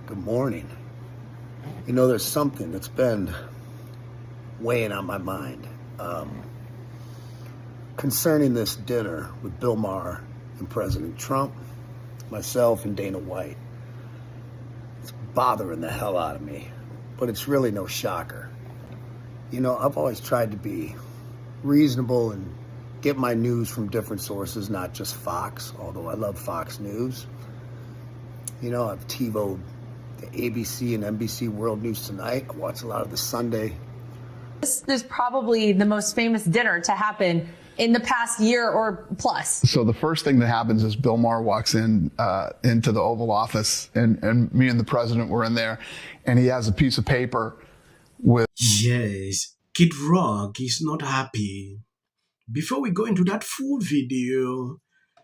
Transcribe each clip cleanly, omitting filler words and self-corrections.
Good morning. You know, there's something that's been weighing on my mind concerning this dinner with Bill Maher and President Trump, myself and Dana White. It's bothering the hell out of me, but it's really no shocker. You know, I've always tried to be reasonable and get my news from different sources, not just Fox, although I love Fox News. You know, I've TiVo'd the ABC and NBC World News Tonight. I watch a lot of the Sunday. This is probably the most famous dinner to happen in the past year or plus. So the first thing that happens is Bill Maher walks in into the Oval Office, and me and the president were in there, and he has a piece of paper with... Yes, Kid Rock is not happy. Before we go into that full video,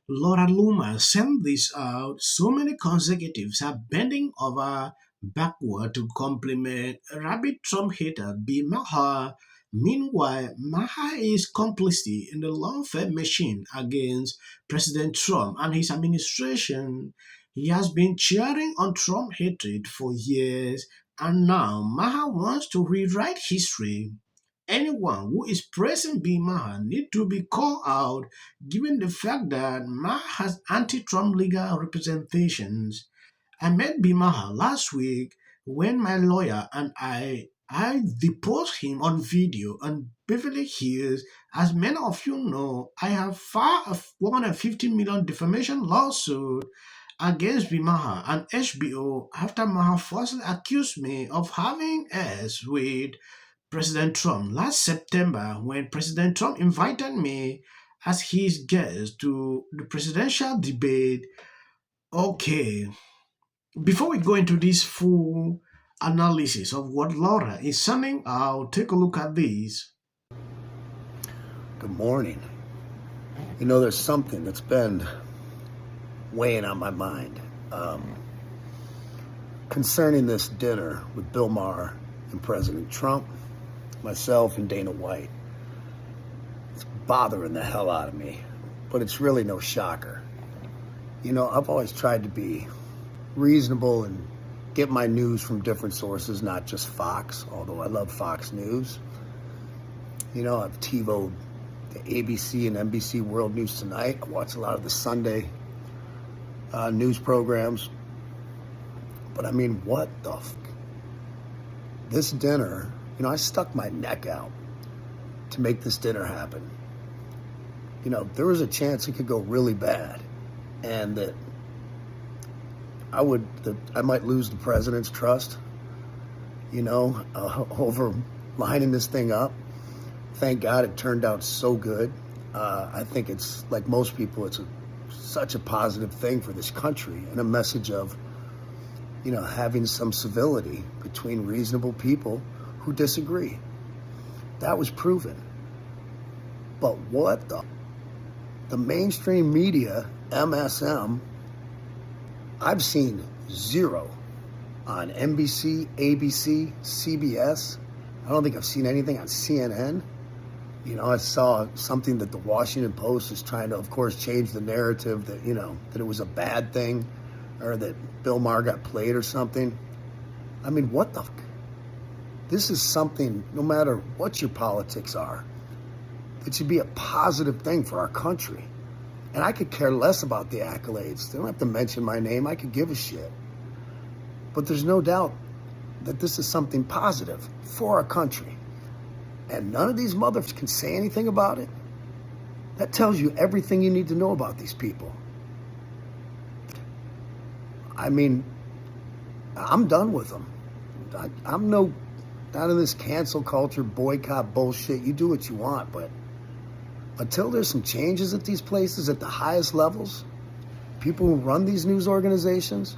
Laura Loomer sent this out. So many consecutives are bending over backward to compliment rabid Trump hater Bill Maher. Meanwhile, Maher is complicit in the lawfare machine against President Trump and his administration. He has been cheering on Trump hatred for years, and now Maher wants to rewrite history. Anyone who is praising Bill Maher need to be called out, given the fact that Maher has anti-Trump legal representations. I met Bill Maher last week when my lawyer and I deposed him on video on Beverly Hills. As many of you know, I have filed a $150 million defamation lawsuit against Bill Maher and HBO after Maher falsely accused me of having sex with President Trump last September, when President Trump invited me as his guest to the presidential debate. Okay, before we go into this full analysis of what Laura is sending out, take a look at this. Good morning. You know, there's something that's been weighing on my mind concerning this dinner with Bill Maher and President Trump, myself and Dana White. It's bothering the hell out of me, but it's really no shocker. You know, I've always tried to be reasonable and get my news from different sources, not just Fox, although I love Fox News. You know, I've TiVo'd the ABC and NBC World News Tonight. I watch a lot of the Sunday news programs. But I mean, what the this dinner, you know, I stuck my neck out to make this dinner happen. You know, there was a chance it could go really bad, and that I might lose the president's trust, you know, over lining this thing up. Thank God it turned out so good. I think it's, like most people, it's such a positive thing for this country, and a message of, you know, having some civility between reasonable people who disagree. That was proven. But what the mainstream media, MSM, I've seen zero on NBC, ABC, CBS. I don't think I've seen anything on CNN. You know, I saw something that the Washington Post is trying to, of course, change the narrative that, you know, that it was a bad thing or that Bill Maher got played or something. I mean, what the This is something, no matter what your politics are, it should be a positive thing for our country. And I could care less about the accolades. They don't have to mention my name. I could give a shit. But there's no doubt that this is something positive for our country. And none of these mothers can say anything about it. That tells you everything you need to know about these people. I mean, I'm done with them. I'm not in this cancel culture, boycott bullshit. You do what you want, but until there's some changes at these places at the highest levels, people who run these news organizations,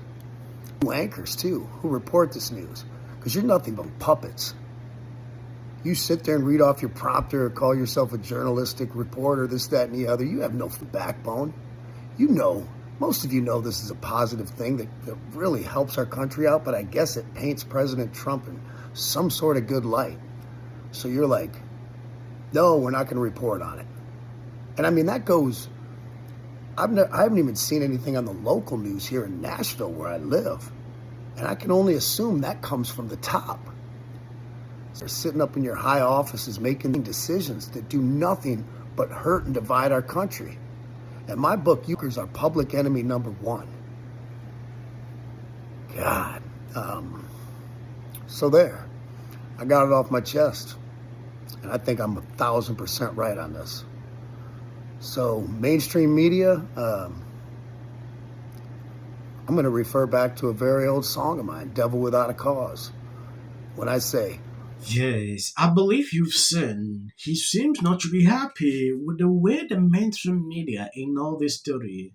anchors too, who report this news, because you're nothing but puppets. You sit there and read off your prompter or call yourself a journalistic reporter, this, that, and the other. You have no backbone. You know, most of you know this is a positive thing that really helps our country out, but I guess it paints President Trump in some sort of good light. So you're like, no, we're not going to report on it. And I mean, that goes, I haven't even seen anything on the local news here in Nashville where I live. And I can only assume that comes from the top. They're sitting up in your high offices making decisions that do nothing but hurt and divide our country. In my book, Euchre's our public enemy number one. God. So there. I got it off my chest. And I think I'm 1,000% right on this. So mainstream media, I'm going to refer back to a very old song of mine, Devil Without a Cause. When I say, Yes, I believe you've seen. He seems not to be happy with the way the mainstream media ignore this story.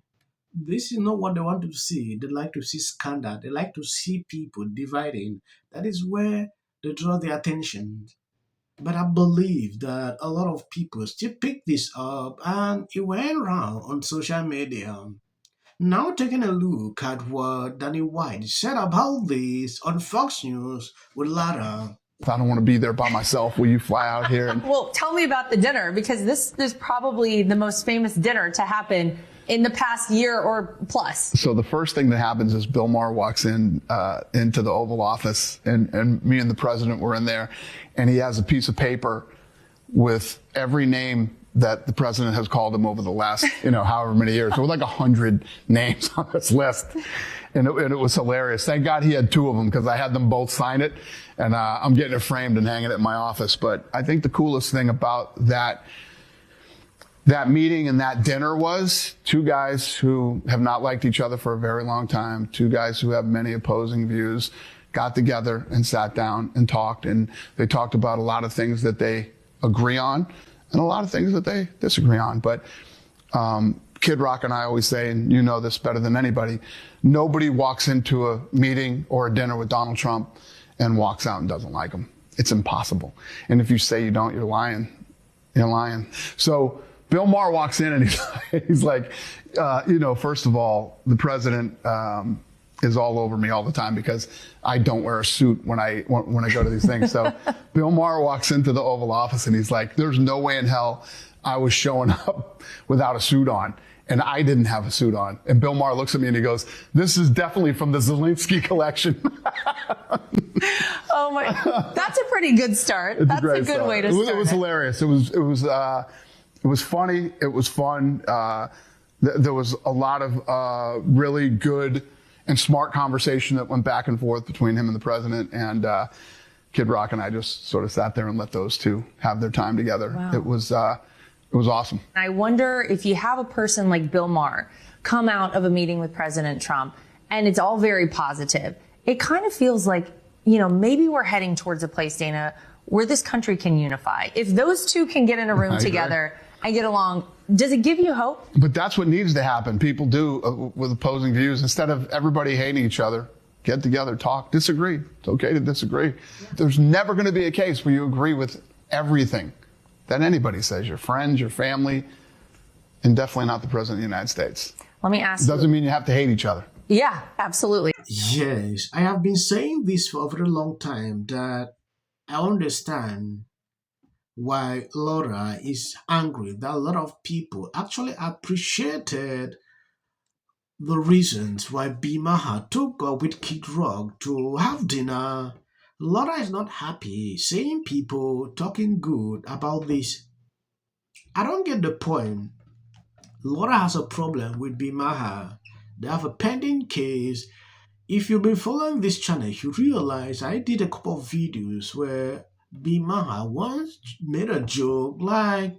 This is not what they want to see. They like to see scandal. They like to see people dividing. That is where they draw their attention. But I believe that a lot of people still pick this up and it went around on social media. Now taking a look at what Danny White said about this on Fox News with Lara. I don't want to be there by myself. Will you fly out here? And Well, tell me about the dinner, because this is probably the most famous dinner to happen in the past year or plus. so the first thing that happens is Bill Maher walks in into the Oval Office, and me and the president were in there, and he has a piece of paper with every name that the president has called him over the last, however many years. There were like 100 names on this list. And it was hilarious. Thank God he had two of them, because I had them both sign it, and I'm getting it framed and hanging it in my office. But I think the coolest thing about that meeting and that dinner was two guys who have not liked each other for a very long time, two guys who have many opposing views, got together and sat down and talked, and they talked about a lot of things that they agree on and a lot of things that they disagree on. But Kid Rock and I always say, and you know this better than anybody, nobody walks into a meeting or a dinner with Donald Trump and walks out and doesn't like him. It's impossible. And if you say you don't, you're lying. You're lying. So Bill Maher walks in and he's like, first of all, the president is all over me all the time because I don't wear a suit when I go to these things. So Bill Maher walks into the Oval Office and he's like, there's no way in hell I was showing up without a suit on. And I didn't have a suit on. And Bill Maher looks at me and he goes, this is definitely from the Zelensky collection. Oh my, that's a pretty good start. It's That's a good start. way to start. It was hilarious. It was funny. It was fun. There was a lot of really good and smart conversation that went back and forth between him and the president. And Kid Rock and I just sort of sat there and let those two have their time together. Wow. It was awesome. I wonder if you have a person like Bill Maher come out of a meeting with President Trump and it's all very positive. It kind of feels like, maybe we're heading towards a place, Dana, where this country can unify. If those two can get in a room together and get along, does it give you hope? But that's what needs to happen. People do with opposing views. Instead of everybody hating each other, get together, talk, disagree. It's okay to disagree. Yeah. There's never going to be a case where you agree with everything that anybody says, your friends, your family, and definitely not the president of the United States. Let me ask you. Doesn't mean you have to hate each other. Yeah, absolutely. Yes, I have been saying this for a very long time that I understand why Laura is angry, that a lot of people actually appreciated the reasons why B. Maher took up with Kid Rock to have dinner. Laura is not happy seeing people talking good about this. I don't get the point. Laura has a problem with B. Maher. They have a pending case. If you've been following this channel, you realize I did a couple of videos where B. Maher once made a joke like,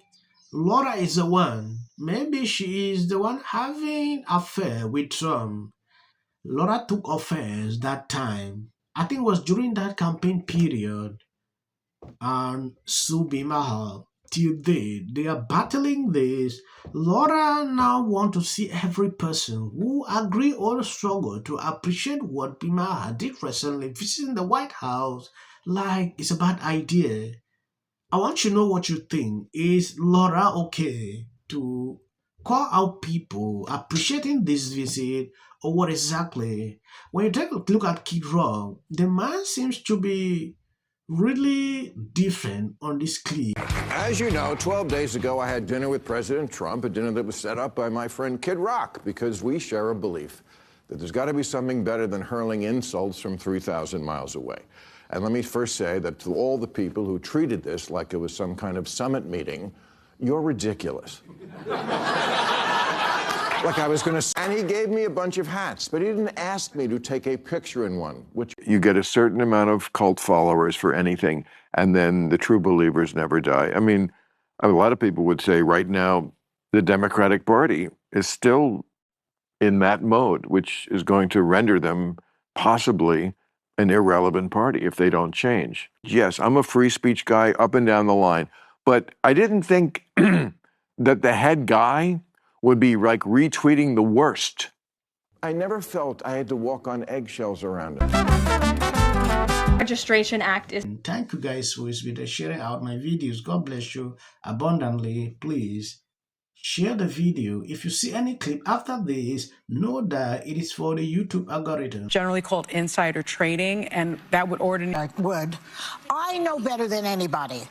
Laura is the one. Maybe she is the one having an affair with Trump. Laura took offense that time. I think it was during that campaign period. And Sue B. Maher, till they are battling this. Laura now want to see every person who agree or struggle to appreciate what B. Maher did recently, visiting the White House, like it's a bad idea. I want you to know what you think. Is Laura okay to call out people appreciating this visit, or what exactly? When you take a look at Kid Rock, the man seems to be really different on this clip. As you know, 12 days ago, I had dinner with President Trump, a dinner that was set up by my friend Kid Rock, because we share a belief that there's got to be something better than hurling insults from 3,000 miles away. And let me first say that to all the people who treated this like it was some kind of summit meeting, you're ridiculous. Like I was going to, and he gave me a bunch of hats, but he didn't ask me to take a picture in one, which you get a certain amount of cult followers for anything, and then the true believers never die. I mean, a lot of people would say right now the Democratic Party is still in that mode, which is going to render them possibly an irrelevant party if they don't change. Yes, I'm a free speech guy up and down the line, but I didn't think that the head guy would be like retweeting the worst. I never felt I had to walk on eggshells around it. Registration Act is... Thank you guys for sharing out my videos. God bless you abundantly. Please share the video. If you see any clip after this, know that it is for the YouTube algorithm. Generally called insider trading, and that would I know better than anybody.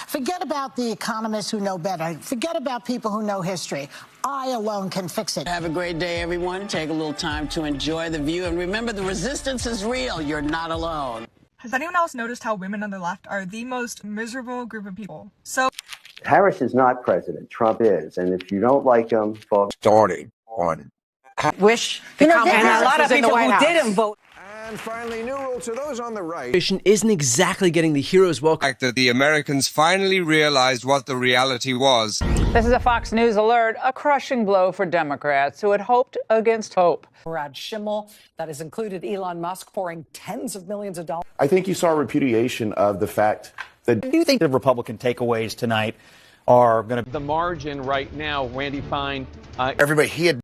Forget about the economists who know better. Forget about people who know history. I alone can fix it. Have a great day, everyone. Take a little time to enjoy the view. And remember, the resistance is real. You're not alone. Has anyone else noticed how women on the left are the most miserable group of people? So Harris is not president. Trump is. And if you don't like him, folks, Starting on. wish the and a lot of people who didn't vote. And finally, new rule to those on the right. Isn't exactly getting the hero's welcome. The fact that the Americans finally realized what the reality was. This is a Fox News alert, a crushing blow for Democrats who had hoped against hope. Brad Schimmel, that has included Elon Musk pouring tens of millions of dollars. I think you saw a repudiation of the fact that... Do you think the Republican takeaways tonight are going to... The margin right now, Randy Fine... Everybody, he had